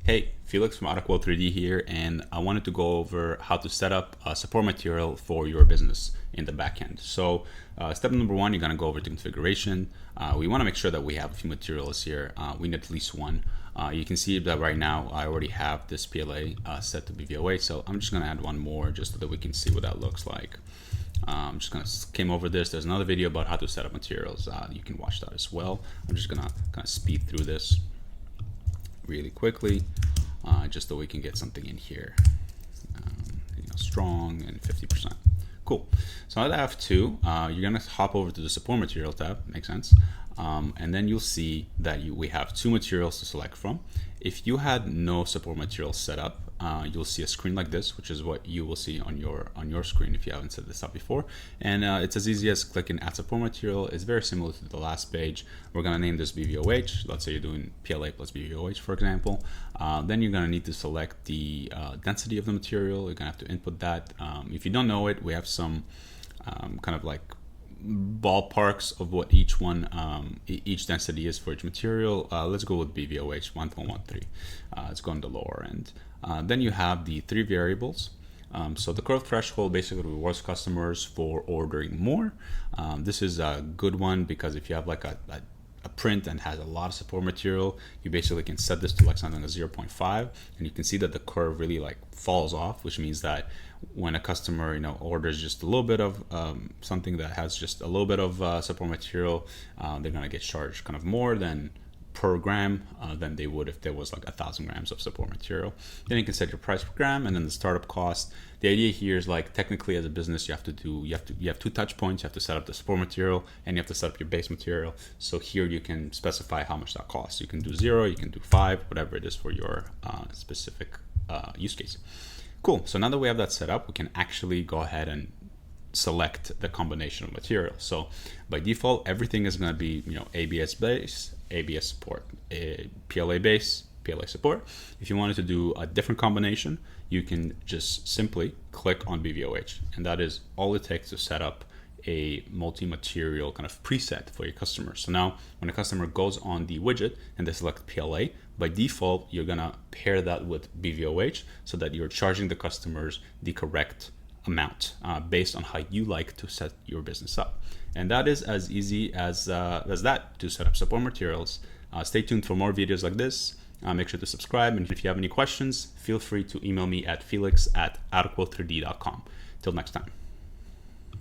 Hey, Felix from AutoQuote3D here, and I wanted to go over how to set up a support material for your business in the backend. So step number one, you're gonna go over to configuration. We wanna make sure that we have a few materials here. We need at least one. You can see that right now I already have this PLA set to BVOH, so I'm just gonna add one more just so that we can see what that looks like. I'm just gonna skim over this. There's another video about how to set up materials. You can watch that as well. I'm just gonna kind of speed through this really quickly, just so we can get something in here, strong and 50%. Cool. So now that I have two, you're gonna hop over to the support material tab, makes sense, and then you'll see that we have two materials to select from. If you had no support material set up, you'll see a screen like this, which is what you will see on your screen if you haven't set this up before. And it's as easy as clicking add support material. It's very similar to the last page. We're gonna name this BVOH. Let's say you're doing PLA plus BVOH, for example. Then you're gonna need to select the density of the material. You're gonna have to input that. If you don't know it, we have some kind of like ballparks of what each each density is for each material. Let's go with BVOH 1.13. Let's go on the lower end. Then you have the three variables. So the curve threshold basically rewards customers for ordering more. This is a good one because if you have like a print and has a lot of support material, you basically can set this to like something like 0.5, and you can see that the curve really like falls off, which means that when a customer orders just a little bit of something that has just a little bit of support material, they're gonna get charged kind of more than per gram than they would if there was like 1,000 grams of support material. Then you can set your price per gram, and then the startup cost. The idea here is like technically as a business you have two touch points. You have to set up the support material and you have to set up your base material. So here you can specify how much that costs. You can do 0, you can do 5, whatever it is for your specific use case. Cool. So now that we have that set up, we can actually go ahead and select the combination of materials. So by default, everything is going to be ABS base, ABS support, PLA base, PLA support. If you wanted to do a different combination, you can just simply click on BVOH, and that is all it takes to set up a multi-material kind of preset for your customers. So now when a customer goes on the widget and they select PLA, by default you're gonna pair that with BVOH so that you're charging the customers the correct amount based on how you like to set your business up. And that is as easy as that to set up support materials. Stay tuned for more videos like this. Make sure to subscribe, and if you have any questions, feel free to email me at felix@autoquote3d.com. Till next time.